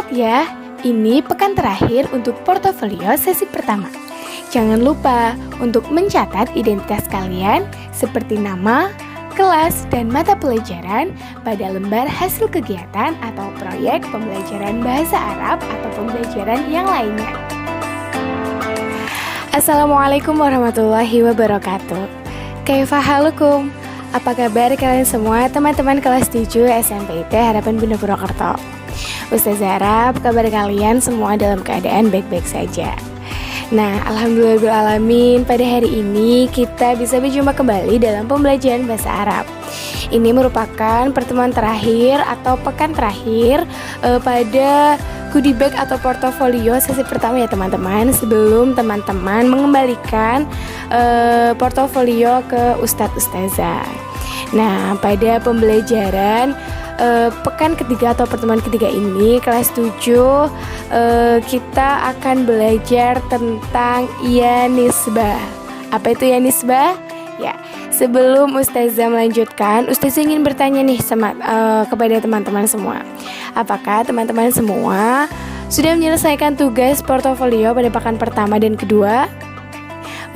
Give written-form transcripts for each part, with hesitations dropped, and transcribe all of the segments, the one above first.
Semangat ya, ini pekan terakhir untuk portofolio sesi pertama. Jangan lupa untuk mencatat identitas kalian seperti nama, kelas, dan mata pelajaran pada lembar hasil kegiatan atau proyek pembelajaran bahasa Arab atau pembelajaran yang lainnya. Assalamualaikum warahmatullahi wabarakatuh. Kaifa halukum? Apa kabar kalian semua teman-teman kelas 7 SMP IT Harapan Bunda Purwokerto? Ustazah Arab, kabar kalian semua dalam keadaan baik-baik saja. Nah, alhamdulillahirrahmanirrahim, pada hari ini kita bisa berjumpa kembali dalam pembelajaran bahasa Arab. Ini merupakan pertemuan terakhir atau pekan terakhir pada goodie bag atau portofolio sesi pertama ya teman-teman, sebelum teman-teman mengembalikan portofolio ke Ustadz-Ustazah. Nah, pada pembelajaran pekan ketiga atau pertemuan ketiga ini, kelas 7, kita akan belajar tentang Yanisbah. Apa itu Yanisbah? Ya, sebelum Ustazah melanjutkan, Ustazah ingin bertanya nih kepada teman-teman semua. Apakah teman-teman semua sudah menyelesaikan tugas portofolio pada pekan pertama dan kedua?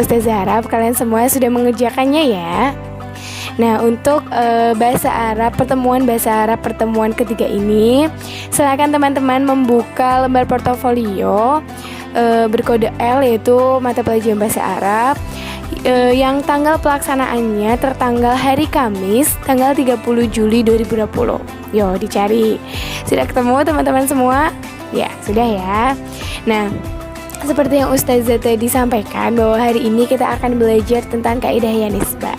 Ustazah harap kalian semua sudah mengerjakannya ya. Nah, untuk bahasa Arab, pertemuan bahasa Arab pertemuan ketiga ini, silakan teman-teman membuka lembar portofolio berkode L, yaitu mata pelajaran bahasa Arab, yang tanggal pelaksanaannya tertanggal hari Kamis tanggal 30 Juli 2020. Yo, dicari. Sudah ketemu teman-teman semua? Ya, sudah ya. Nah, seperti yang Ustazah tadi sampaikan, bahwa hari ini kita akan belajar tentang kaidah Yanisbah.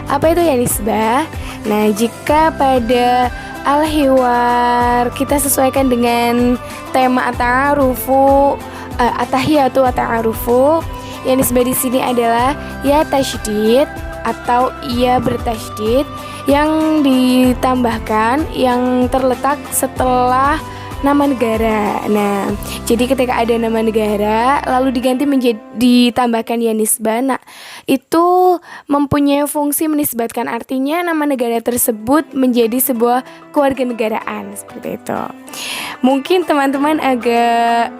Apa itu Yanisbah? Nah, jika pada al-hiwar kita sesuaikan dengan tema at-ta'arufu, at-tahiyatu wa ta'arufu, Yanisbah di sini adalah ya tasydid atau ia bertasydid yang ditambahkan, yang terletak setelah nama negara. Nah, jadi ketika ada nama negara lalu diganti ditambahkan Yanisbah, nah itu mempunyai fungsi menisbatkan, artinya nama negara tersebut menjadi sebuah kewarganegaraan, seperti itu. Mungkin teman-teman agak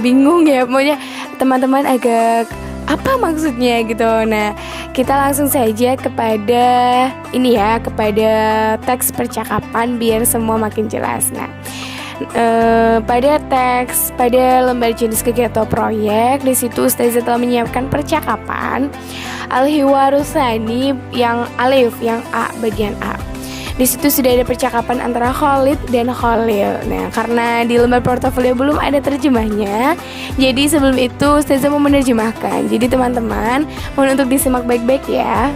bingung ya, pokoknya teman-teman agak apa maksudnya gitu. Nah, kita langsung saja kepada ini ya, kepada teks percakapan biar semua makin jelas. Nah, pada lembar jenis kegiatan proyek, di situ Ustazah telah menyiapkan percakapan al-hiwarusani yang alif, yang A, bagian A. Di situ sudah ada percakapan antara Khalid dan Khalil. Nah, karena di lembar portofolio belum ada terjemahnya, jadi sebelum itu Ustazah mau menerjemahkan. Jadi teman-teman mohon untuk disimak baik-baik ya.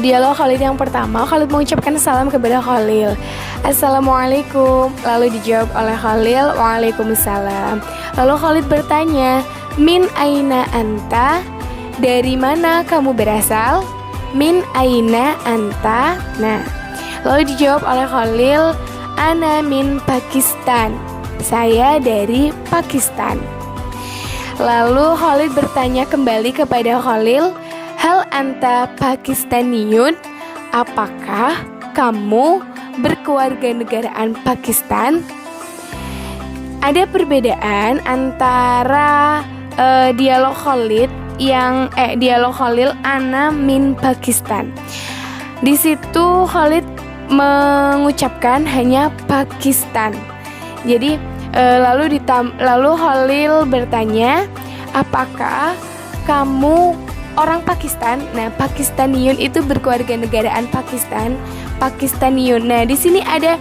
Dialog Khalid yang pertama, Khalid mengucapkan salam kepada Khalil. Assalamualaikum. Lalu dijawab oleh Khalil, waalaikumsalam. Lalu Khalid bertanya, min aina anta? Dari mana kamu berasal? Min aina anta? Nah, lalu dijawab oleh Khalil, ana min Pakistan. Saya dari Pakistan. Lalu Khalid bertanya kembali kepada Khalil, hal anta Pakistaniyun? Apakah kamu berkewarganegaraan Pakistan? Ada perbedaan antara dialog Khalid dialog Khalil ana min Pakistan. Di situ Khalid mengucapkan hanya Pakistan. Jadi lalu Khalil bertanya, apakah kamu orang Pakistan? Nah, Pakistaniyun itu berkewarganegaraan Pakistan, Pakistaniyun. Nah, di sini ada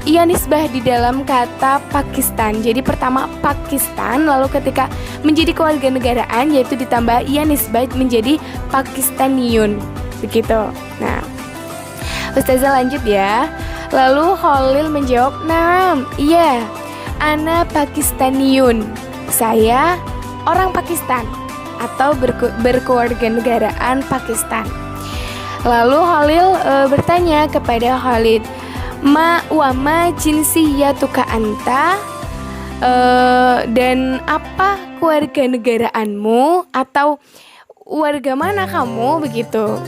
Yanisbah di dalam kata Pakistan. Jadi pertama Pakistan, lalu ketika menjadi kewarganegaraan yaitu ditambah Yanisbah menjadi Pakistaniyun. Begitu. Nah, Ustazah lanjut ya. Lalu Khalil menjawab, "Naam, iya. Ana Pakistaniyun. Saya orang Pakistan atau berkewarganegaraan Pakistan." Lalu Khalil bertanya kepada Khalid, ma jinsiyatuka anta? Dan apa kewarganegaraanmu atau warga mana kamu, begitu.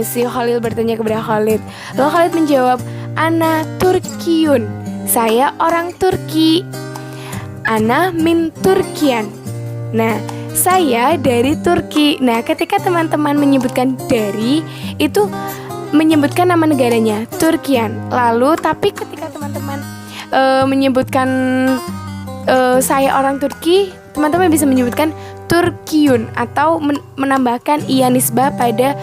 Si Khalil bertanya kepada Khalid. Lalu Khalid menjawab, ana Turkiyun. saya orang Turki. Ana min Turkian. Nah, saya dari Turki. Nah, ketika teman-teman menyebutkan dari, itu menyebutkan nama negaranya, Turkian. Lalu, tapi ketika teman-teman menyebutkan saya orang Turki, teman-teman bisa menyebutkan Turkiyun atau menambahkan iya nisbah pada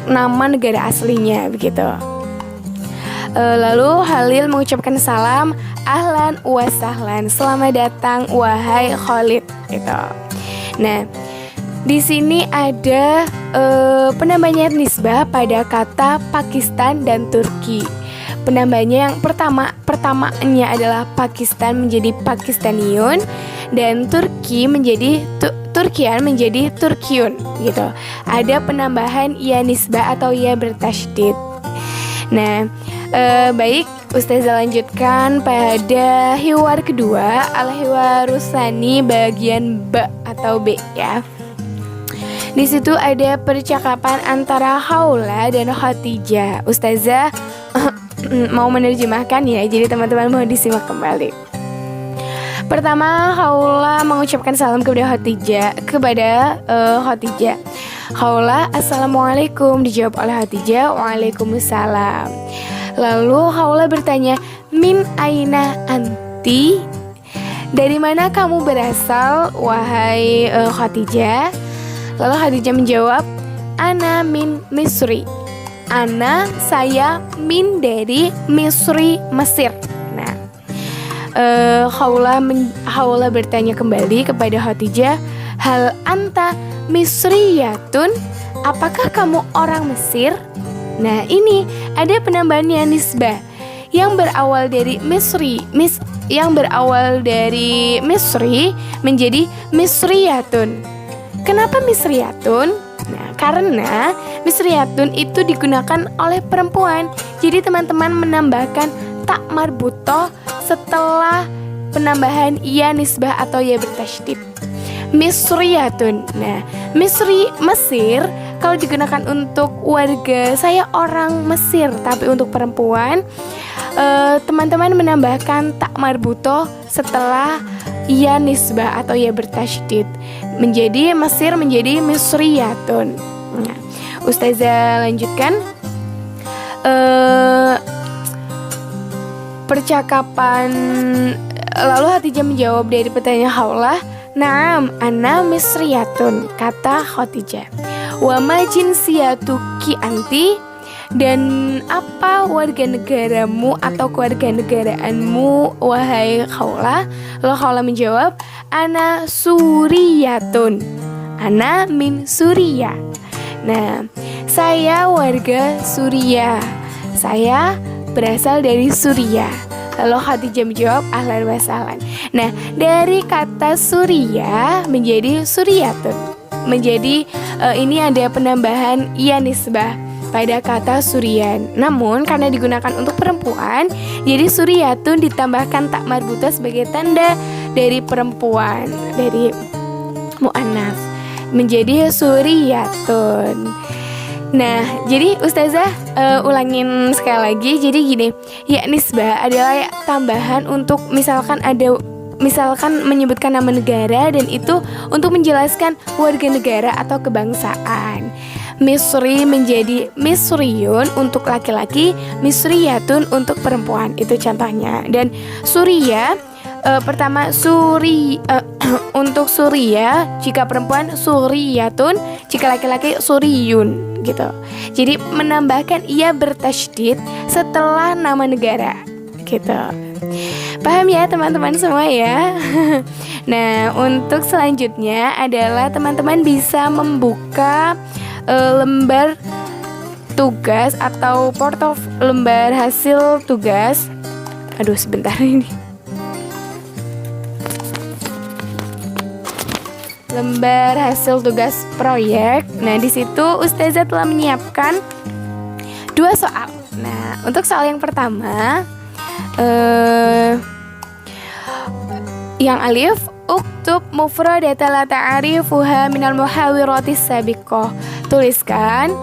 nama negara aslinya, begitu. Lalu Halil mengucapkan salam, ahlan wa sahlan, selamat datang wahai Khalid, gitu. Nah, di sini ada penambahnya nisbah pada kata Pakistan dan Turki. Penambahnya yang pertamanya adalah Pakistan menjadi Pakistaniyun dan Turki menjadi Turkian menjadi Turkiyun, gitu. Ada penambahan ya nisbah atau ya bertasydid. Nah, baik, Ustazah lanjutkan pada hiwar kedua, al-hiwarusani bagian B atau B ya. Di situ ada percakapan antara Haula dan Khadijah. Ustazah mau menerjemahkan ya, jadi teman-teman mau disimak kembali. Pertama, Haula mengucapkan salam kepada Khadijah. Haula, assalamualaikum, dijawab oleh Khadijah, waalaikumsalam. Lalu Haula bertanya, min aina anti? Dari mana kamu berasal, wahai Khadijah? Lalu Khadijah menjawab, ana min Misri. Ana, saya, min dari Misri, Mesir. Nah, Haula bertanya kembali kepada Khadijah, hal anta Misriyatun? Apakah kamu orang Mesir? Nah, ini ada penambahannya nisbah yang berawal dari Misri, menjadi Misriyatun. Kenapa Misriyatun? Nah, karena Misriyatun itu digunakan oleh perempuan. Jadi teman-teman menambahkan tak marbutoh setelah penambahan ya nisbah atau ya bertasydid. Misriyatun. Nah, Mesir kalau digunakan untuk warga, saya orang Mesir, tapi untuk perempuan teman-teman menambahkan tak marbutoh setelah ya nisbah atau ya bertasydid, menjadi Mesir menjadi Misriyatun. Nah, Ustazah lanjutkan percakapan. Lalu Khadijah menjawab dari pertanyaan Haula, naam, ana Misriyatun, kata Khadijah. Wa ma jinsiyatuki anti? Dan apa warga negaramu atau kewarganegaraanmu, wahai Haula? Lalu Haula menjawab, ana Suriyatun, ana min Suriya. Nah, saya warga Suriah, saya berasal dari Suriah. Lalu Khadijah menjawab, ahlan wa sahlan. Nah, dari kata Suriah menjadi Suriyatun, menjadi ini ada penambahan ya nisbah pada kata Surian. Namun karena digunakan untuk perempuan, jadi Suriyatun ditambahkan tak marbutoh sebagai tanda dari perempuan, dari mu'annats, menjadi Suriyatun. Nah, jadi Ustazah ulangin sekali lagi. Jadi gini, ya nisbah adalah tambahan untuk misalkan menyebutkan nama negara, dan itu untuk menjelaskan warga negara atau kebangsaan. Misri menjadi Misriyun untuk laki-laki, Misriyatun untuk perempuan, itu contohnya. Dan Suriah pertama untuk Suriah jika perempuan Suriyatun, jika laki-laki Suriyun, gitu. Jadi menambahkan ia bertasydid setelah nama negara, gitu. Paham ya teman-teman semua ya? Nah, untuk selanjutnya adalah teman-teman bisa membuka lembar tugas atau lembar hasil tugas. Aduh, sebentar ini. Lembar hasil tugas proyek. Nah, di situ Ustazah telah menyiapkan 2 soal. Nah, untuk soal yang pertama, yang alif, uktub mufradata la ta'rifuha minal muhawiratis sabiqah. Tuliskan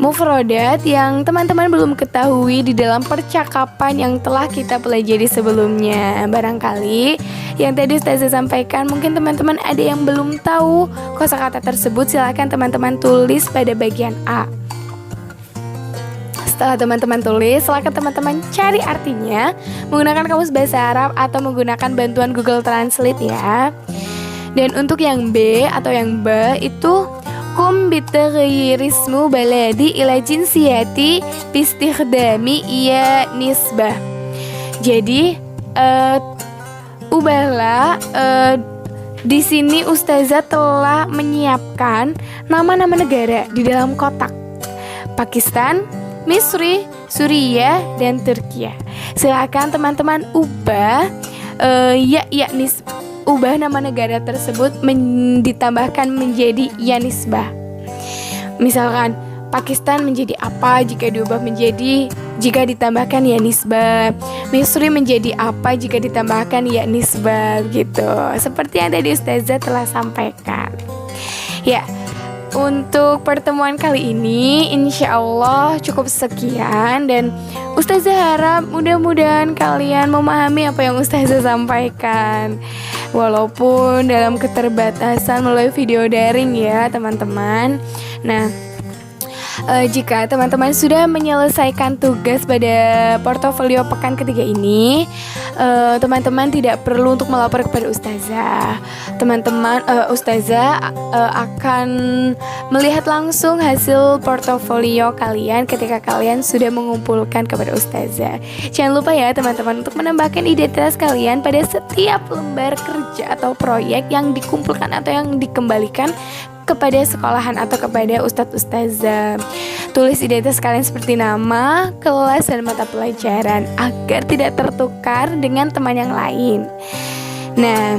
mufrodat yang teman-teman belum ketahui di dalam percakapan yang telah kita pelajari sebelumnya. Barangkali yang tadi Ustazah sampaikan mungkin teman-teman ada yang belum tahu kosakata tersebut, silakan teman-teman tulis pada bagian A. Setelah teman-teman tulis, silakan teman-teman cari artinya menggunakan kamus bahasa Arab atau menggunakan bantuan Google Translate ya. Dan untuk yang B atau yang B itu kum bitaghirismu baladi ila jinsiyati bistikhdami iya nisbah. Jadi ubahlah di sini Ustazah telah menyiapkan nama-nama negara di dalam kotak. Pakistan, Misri, Suriah, dan Turkiya. Silakan teman-teman ubah ubah nama negara tersebut ditambahkan menjadi ya nisbah. Misalkan Pakistan menjadi apa jika ditambahkan ya nisbah. Misri menjadi apa jika ditambahkan ya nisbah gitu. Seperti yang tadi Ustazah telah sampaikan. Ya. Untuk pertemuan kali ini insya Allah cukup sekian. Dan Ustazah harap mudah-mudahan kalian memahami apa yang Ustazah sampaikan, walaupun dalam keterbatasan melalui video daring ya teman-teman. Nah, jika teman-teman sudah menyelesaikan tugas pada portofolio pekan ketiga ini, teman-teman tidak perlu untuk melapor kepada Ustazah. Ustazah akan melihat langsung hasil portofolio kalian ketika kalian sudah mengumpulkan kepada Ustazah. Jangan lupa ya teman-teman untuk menambahkan identitas kalian pada setiap lembar kerja atau proyek yang dikumpulkan atau yang dikembalikan kepada sekolahan atau kepada ustadz-ustazah. Tulis identitas kalian seperti nama, kelas, dan mata pelajaran agar tidak tertukar dengan teman yang lain. Nah,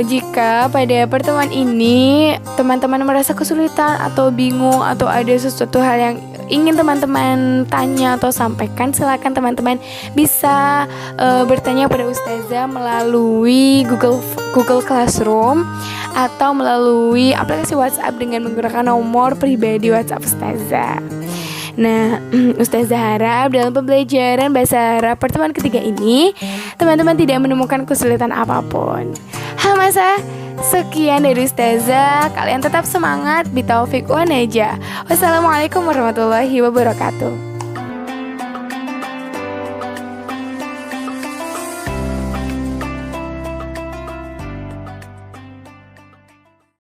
jika pada pertemuan ini teman-teman merasa kesulitan atau bingung atau ada sesuatu hal yang ingin teman-teman tanya atau sampaikan, silakan teman-teman bisa bertanya pada Ustazah melalui Google Classroom atau melalui aplikasi WhatsApp dengan menggunakan nomor pribadi WhatsApp Ustazah. Nah, Ustazah harap dalam pembelajaran bahasa Arab pertemuan ketiga ini teman-teman tidak menemukan kesulitan apapun. Hamasa, sekian dari Ustazah. Kalian tetap semangat, bitaufiq wa najah. Wassalamualaikum warahmatullahi wabarakatuh.